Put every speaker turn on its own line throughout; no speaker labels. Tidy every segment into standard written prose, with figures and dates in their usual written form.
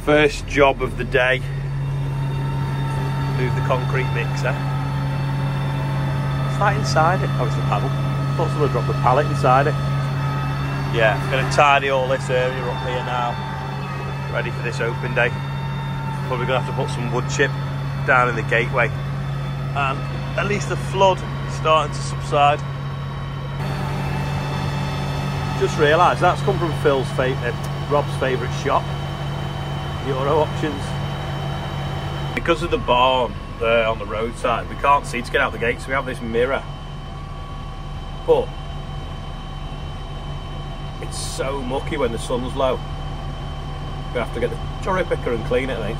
First job of the day. Move the concrete mixer. What's that inside it? Oh, it's a paddle. I thought someone dropped the pallet inside it. Yeah, going to tidy all this area up here now. Ready for this open day. Probably going to have to put some wood chip down in the gateway. And at least the flood is starting to subside. Just realised that's come from Rob's favourite shop, Euro Options. Because of the barn there on the roadside, we can't see to get out the gate, so we have this mirror. But it's so mucky when the sun's low. We have to get the cherry picker and clean it, I think.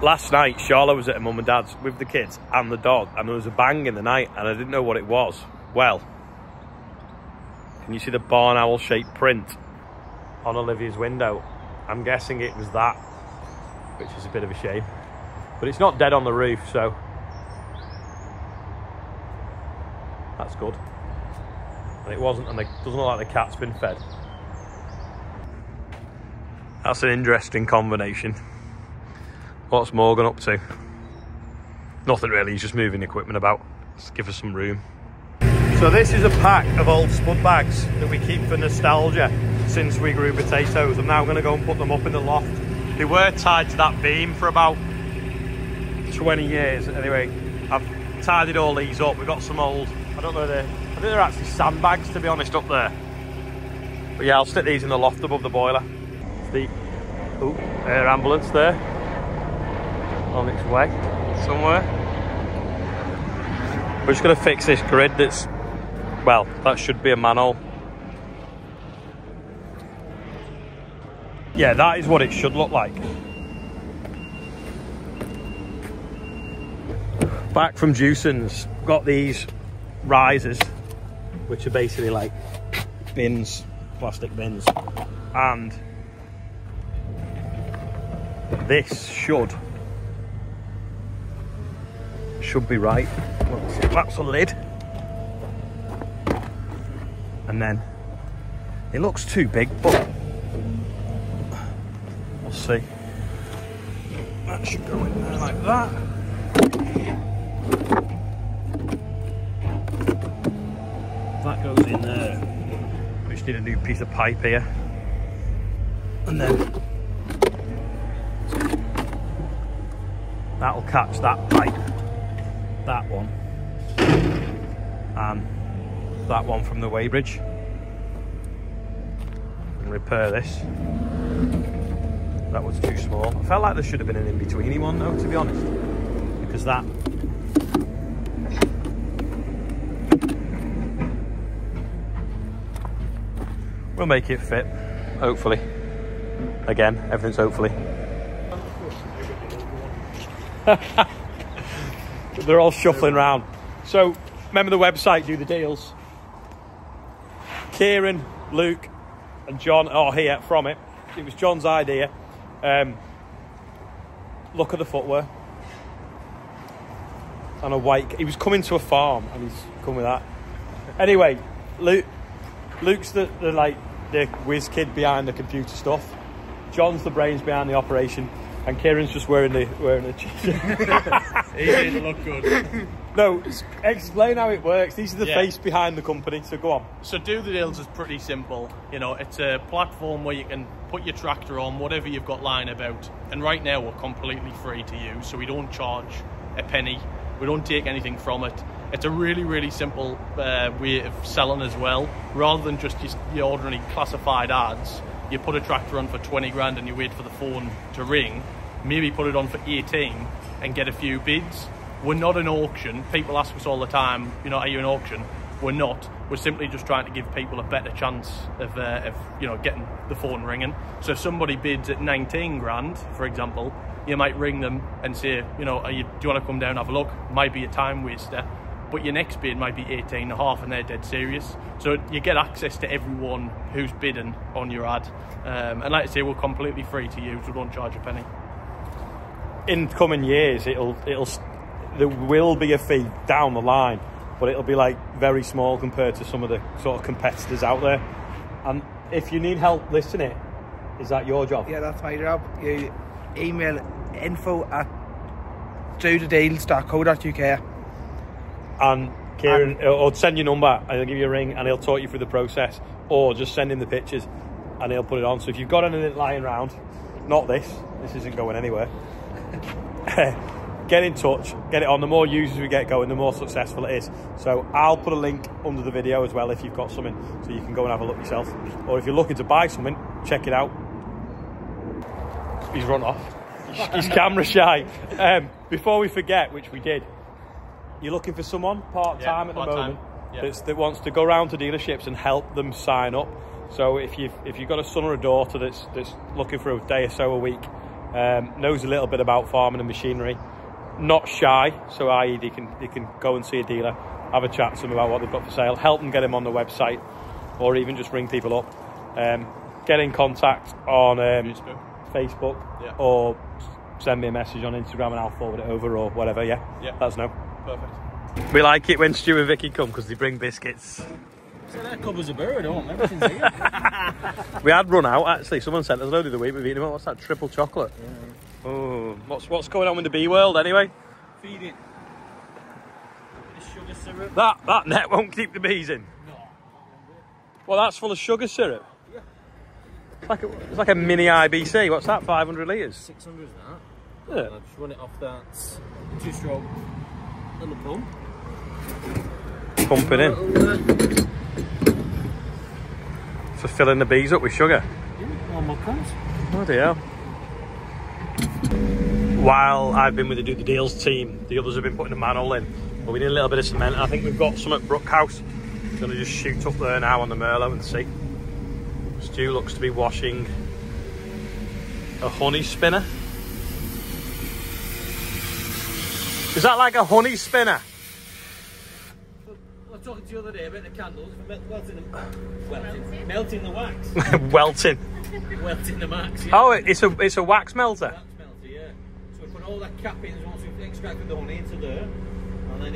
Last night, Charlotte was at her mum and dad's with the kids and the dog, and there was a bang in the night, and I didn't know what it was. Well, can you see the barn owl shaped print on Olivia's window? I'm guessing it was that, which is a bit of a shame. But it's not dead on the roof, so that's good. And it wasn't, and it doesn't look like the cat's been fed. That's an interesting combination. What's Morgan up to? Nothing really, he's just moving equipment about. Let's give us some room. So this is a pack of old spud bags that we keep for nostalgia since we grew potatoes. I'm now going to go and put them up in the loft. They were tied to that beam for about 20 years. Anyway, I've tidied all these up. We've got some old, I don't know, I think they're actually sandbags, to be honest, up there. But yeah, I'll stick these in the loft above the boiler. The air ambulance there on its way somewhere. We're just going to fix this grid that's, well, that should be a manhole. Yeah, that is what it should look like. Back from Juicens, got these risers, which are basically like bins, plastic bins, and this should be right. That's a lid, and then it looks too big, but we'll see. That should go in there like that. That goes in there. We just need a new piece of pipe here, and then that'll catch that pipe, that one, and that one from the weighbridge, and repair this. That was too small. I felt like there should have been an in-betweeny one though, to be honest, because that will make it fit, hopefully. Again, everything's hopefully. They're all shuffling around. So, remember the website, Do the Deals? Kieran, Luke and John are here from it. It was John's idea. Look at the footwear. And a white... He was coming to a farm and he's come with that. Anyway, Luke's the whiz kid behind the computer stuff. John's the brains behind the operation. And Kieran's just wearing the t-shirt.
He didn't look good.
No, explain how it works. These are the face behind the company, so go on.
So Do the Deals is pretty simple. You know, it's a platform where you can put your tractor on, whatever you've got lying about. And right now we're completely free to use, so we don't charge a penny. We don't take anything from it. It's a really, really simple way of selling as well. Rather than just your ordinary classified ads, you put a tractor on for 20 grand and you wait for the phone to ring, maybe put it on for 18 and get a few bids. We're not an auction. People ask us all the time, you know, are you an auction? We're not. We're simply just trying to give people a better chance of you know, getting the phone ringing. So if somebody bids at 19 grand, for example, you might ring them and say, you know, do you want to come down and have a look? Might be a time waster. But your next bid might be 18.5 and they're dead serious. So you get access to everyone who's bidding on your ad. And like I say, we're completely free to use. We don't charge a penny.
In coming years, there will be a fee down the line, but it'll be like very small compared to some of the sort of competitors out there. And if you need help listing it, Is that your job?
Yeah, that's my job. You email info@dothedeals.co.uk.
And Kieran will send your number and he'll give you a ring and he'll talk you through the process, or just send him the pictures and he'll put it on. So if you've got anything lying around, not this isn't going anywhere, get in touch, get it on. The more users we get going, the more successful it is. So I'll put a link under the video as well if you've got something, so you can go and have a look yourself. Or if you're looking to buy something, check it out. He's run off. He's camera shy. Before we forget, which we did, you're looking for someone part-time at the moment that wants to go around to dealerships and help them sign up. So if you've got a son or a daughter that's looking for a day or so a week, knows a little bit about farming and machinery, not shy, so i.e. they can go and see a dealer, have a chat to them about what they've got for sale, help them get them on the website, or even just ring people up. Get in contact on Facebook or send me a message on Instagram and I'll forward it over, or whatever. Yeah, let us know.
Perfect.
We like it when Stu and Vicky come because they bring biscuits.
So that covers a bird, don't everything's here.
We had run out actually. Someone sent us a load of the week. We've eaten them. What's that? Triple chocolate. Yeah. Oh, what's going on with the bee world anyway?
Feeding. The sugar syrup.
That net won't keep the bees in.
No.
Well, that's full of sugar syrup. Yeah. It's like a mini IBC. What's that? 500 litres.
600 is that.
Yeah.
I'll just run it off that 2-stroke little pump.
Pump it in. For filling the bees up with sugar.
Oh my God.
Bloody hell. While I've been with the Do the Deals team, the others have been putting a manhole in. But we need a little bit of cement. I think we've got some at Brookhouse. Going to just shoot up there now on the Merlot and see. Stu looks to be washing a honey spinner. Is that like a honey spinner?
I was talking to you the other day about the candles, melting the wax.
Welting.
Welting the wax, yeah.
Oh, it's a wax melter.
Wax melter, yeah. So we put all that cappings once we've extracted the honey into there, and then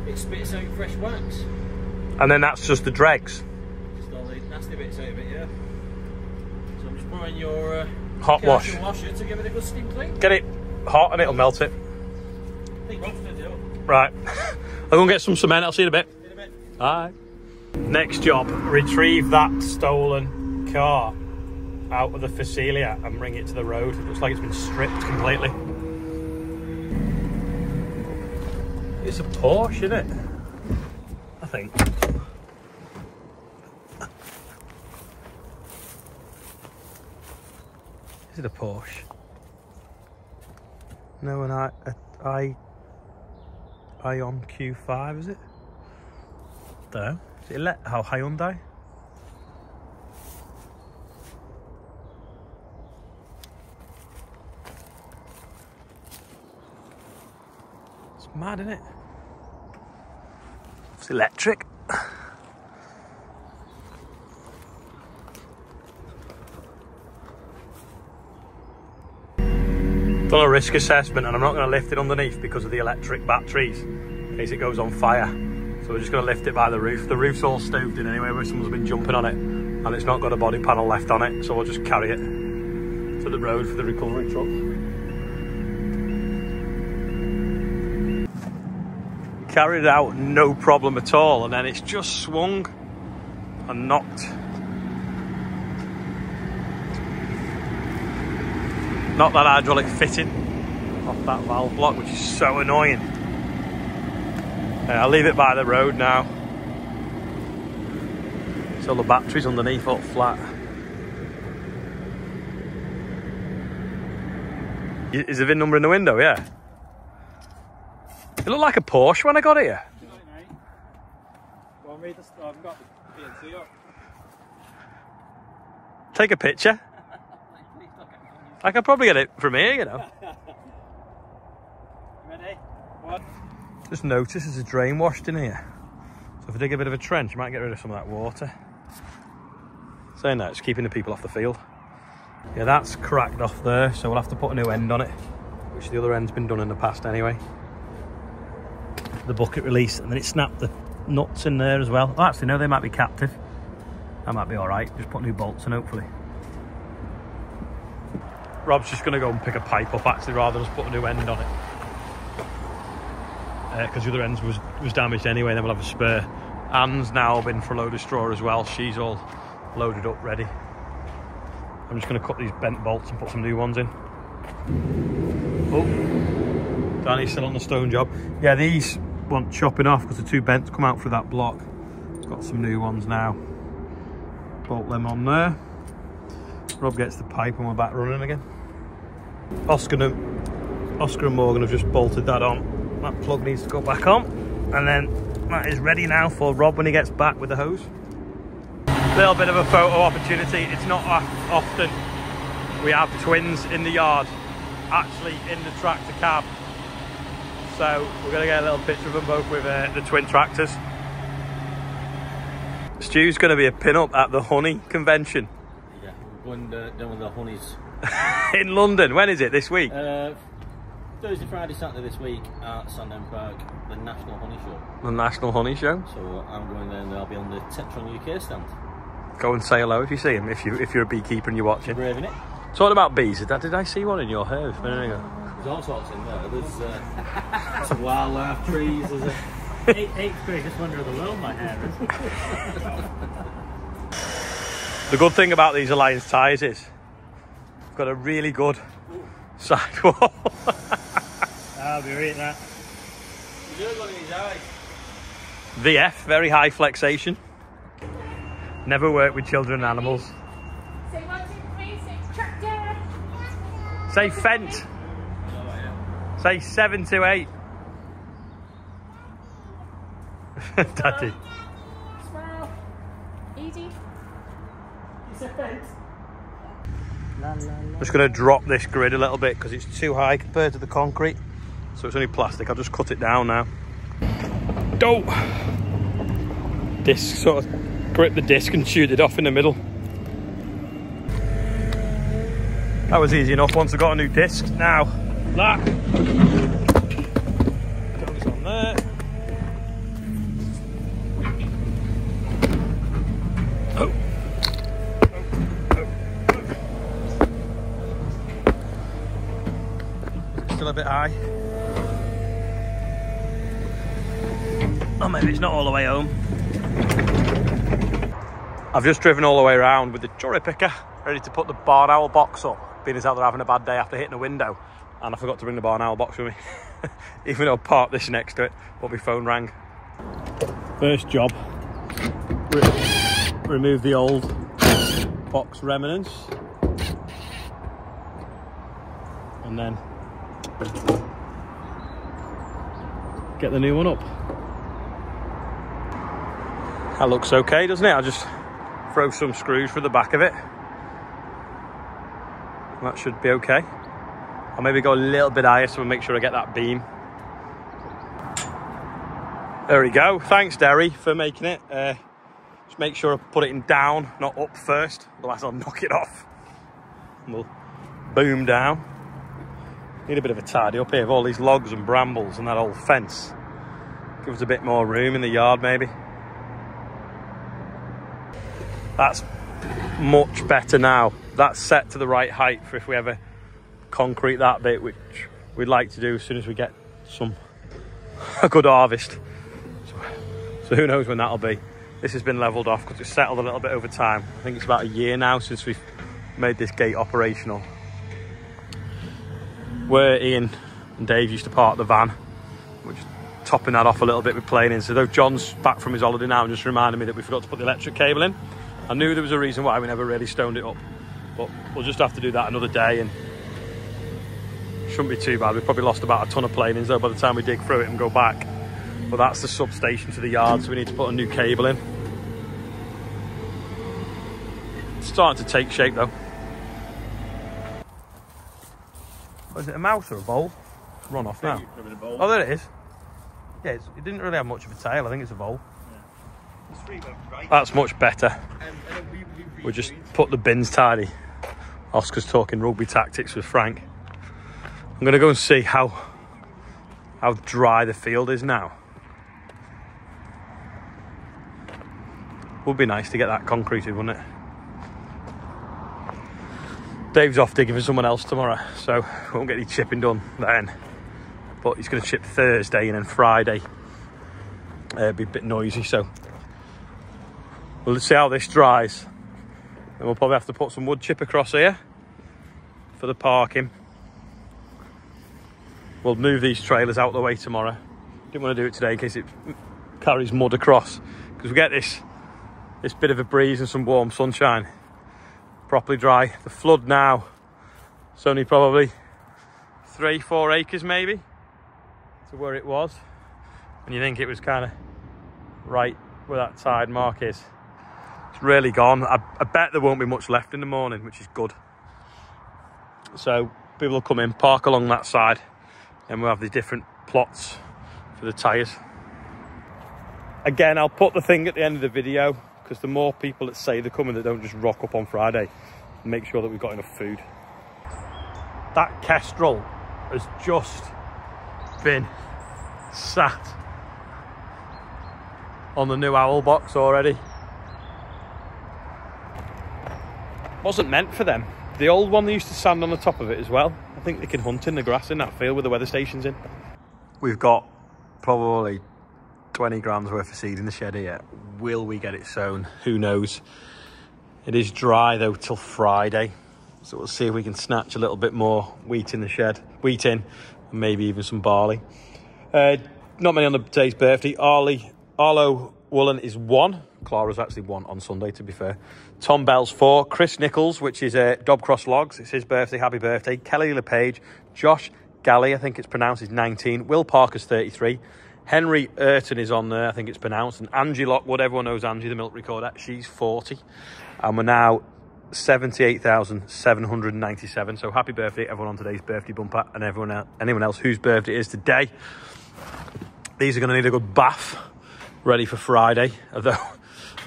it spits out fresh wax.
And then that's just the dregs.
Just all the nasty bits out of it, yeah. So I'm just pouring your
hot wash
washer to give it a good steam clean.
Get it hot and it'll melt it.
I think Rob's going to do it.
Right. I'll go and get some cement. I'll see you in a bit.
See you in a bit.
Alright. Next job, retrieve that stolen car out of the Facilia and bring it to the road. It looks like it's been stripped completely. It's a Porsche, isn't it? I think. Is it a Porsche? No, an Ion Q5, is it? There. Is it Hyundai? It's mad, isn't it? It's electric. Done a risk assessment and I'm not going to lift it underneath because of the electric batteries in case it goes on fire. So we're just going to lift it by the roof. The roof's all stoved in anyway where someone's been jumping on it and it's not got a body panel left on it, so we'll just carry it to the road for the recovery truck. Carried it out, no problem at all, and then it's just swung and knocked that hydraulic fitting off that valve block, which is so annoying. I'll leave it by the road now. So the battery's underneath all flat. Is the VIN number in the window? Yeah. It looked like a Porsche when I got here.
Well, I've got the PNC up.
Take a picture. I can probably get it from here, you know.
Ready? What?
Just notice there's a drain washed in here. So if I dig a bit of a trench, you might get rid of some of that water. Saying that, it's keeping the people off the field. Yeah, that's cracked off there, so we'll have to put a new end on it, which the other end's been done in the past anyway. The bucket release, and then it snapped the nuts in there as well. Oh, actually, no, they might be captive. That might be all right. Just put new bolts in, hopefully. Rob's just going to go and pick a pipe up actually, rather than just put a new end on it. Because the other end was damaged anyway, then we'll have a spare. Anne's now been for a load of straw as well. She's all loaded up, ready. I'm just going to cut these bent bolts and put some new ones in. Oh, Danny's still on the stone job. Yeah, these want chopping off because the two bents come out through that block. Got some new ones now. Bolt them on there. Rob gets the pipe and we're back running again. Oscar and Morgan have just bolted that on. That plug needs to go back on. And then that is ready now for Rob when he gets back with the hose. Little bit of a photo opportunity. It's not often we have twins in the yard, actually in the tractor cab. So we're going to get a little picture of them both with the twin tractors. Stu's going to be a pin-up at the Honey convention.
Yeah, we're going down with the Honeys.
In London. When is it? This week?
Thursday, Friday, Saturday this week at Sandown Park, the National Honey Show.
The National Honey Show?
So I'm going there and I'll be on the Tetron UK stand.
Go and say hello if you see him, if you're a beekeeper and you're watching.
Braving it.
So what about bees? Did I see one in your hive?
There's all sorts in there. There's some wildlife trees. There's a... Eighth greatest wonder of the world, my hair is.
The good thing about these Alliance tyres is we've got a really good sidewall.
I'll be reading that. You do look in his eyes.
VF, very high flexation. Never work with children and animals.
Say 1, 2, 3, say tractor.
Say fent. Say 7 to 8. Daddy.
Smile. Easy.
It's a fence.
Just going to drop this grid a little bit because it's too high compared to the concrete. So it's only plastic. I'll just cut it down now. Don't. Disc, sort of grip the disc and shoot it off in the middle. That was easy enough once I got a new disc. Now that goes on there. Oh. Still a bit high. Oh, maybe it's not all the way home. I've just driven all the way around with the cherry picker, ready to put the barn owl box up, being as how they're having a bad day after hitting a window. And I forgot to bring the barn owl box with me, even though I parked this next to it, but my phone rang. First job, remove the old box remnants. And then get the new one up. That looks okay, doesn't it? I'll just throw some screws for the back of it. That should be okay. I'll maybe go a little bit higher so we'll make sure I get that beam. There we go. Thanks, Derry, for making it. Just make sure I put it in down, not up first, otherwise I'll knock it off. And we'll boom down. Need a bit of a tidy up here with all these logs and brambles and that old fence. Give us a bit more room in the yard, maybe. That's much better now. That's set to the right height for if we ever concrete that bit, which we'd like to do as soon as we get a good harvest. So who knows when that'll be. This has been levelled off because it's settled a little bit over time. I think it's about a year now since we've made this gate operational. Where Ian and Dave used to park the van, which is topping that off a little bit with planing. So though John's back from his holiday now and just reminded me that we forgot to put the electric cable in. I knew there was a reason why we never really stoned it up, but we'll just have to do that another day and shouldn't be too bad. We've probably lost about a ton of planings though by the time we dig through it and go back. But that's the substation to the yard, so we need to put a new cable in. It's starting to take shape though. Oh, is it a mouse or a vole? It's run off now. Oh, there it is. Yeah, it didn't really have much of a tail. I think it's a vole. That's much better. We'll just put the bins tidy. Oscar's talking rugby tactics with Frank. I'm going to go and see how dry the field is now. Would be nice to get that concreted, wouldn't it? Dave's off digging for someone else tomorrow, so we won't get any chipping done then. But he's going to chip Thursday, and then Friday it'll be a bit noisy, so we'll see how this dries. And we'll probably have to put some wood chip across here for the parking. We'll move these trailers out of the way tomorrow. Didn't want to do it today in case it carries mud across, because we get this bit of a breeze and some warm sunshine. Properly dry. The flood now, it's only probably 3-4 acres maybe to where it was, and you think it was kind of right where that tide mark is. It's really gone. I bet there won't be much left in the morning, which is good. So people will come in, park along that side, and we'll have these different plots for the tyres. Again, I'll put the thing at the end of the video, because the more people that say they're coming that don't just rock up on Friday, make sure that we've got enough food. That Kestrel has just been sat on the new owl box already. Wasn't meant for them. The old one, they used to stand on the top of it as well. I think they can hunt in the grass in that field with the weather stations in. We've got probably 20 grams worth of seed in the shed here. Will we get it sown? Who knows? It is dry though till Friday, so we'll see if we can snatch a little bit more wheat in the shed. Wheat in, and maybe even some barley. Not many on today's birthday. Arlo Woolen is 1. Clara's actually 1 on Sunday, to be fair. Tom Bell's 4. Chris Nichols, which is Dobcross Logs, it's his birthday. Happy birthday. Kelly LePage. Josh Galley, I think it's pronounced, is 19. Will Parker's 33. Henry Urton is on there, I think it's pronounced. And Angie Lockwood, everyone knows Angie, the milk recorder, she's 40. And we're now 78,797. So happy birthday, everyone on today's birthday bumper, and anyone else whose birthday it is today. These are going to need a good bath, ready for Friday.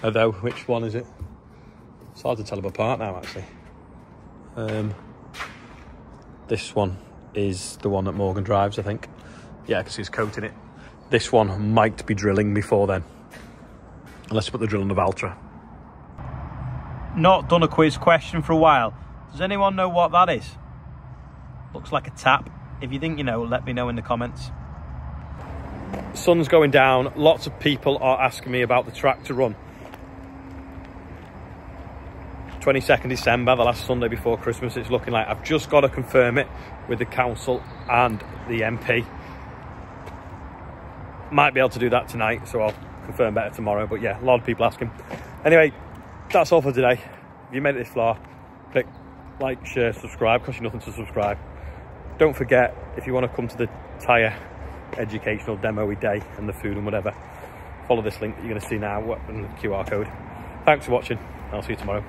Although, which one is it? It's hard to tell them apart now, actually. This one is the one that Morgan drives, I think. Yeah, because he's coating it. This one might be drilling before then, unless you put the drill on the Valtra. Not done a quiz question for a while. Does anyone know what that is? Looks like a tap. If you think you know, let me know in the comments. Sun's going down. Lots of people are asking me about the tractor run. 22nd December, the last Sunday before Christmas, it's looking like. I've just got to confirm it with the council and the MP. Might be able to do that tonight, so I'll confirm better tomorrow. But yeah, a lot of people asking. Anyway, that's all for today. If you made it this far, click like, share, subscribe. Costs you nothing to subscribe. Don't forget, if you want to come to the tyre educational demo day and the food and whatever, follow this link that you're going to see now and the QR code. Thanks for watching. I'll see you tomorrow.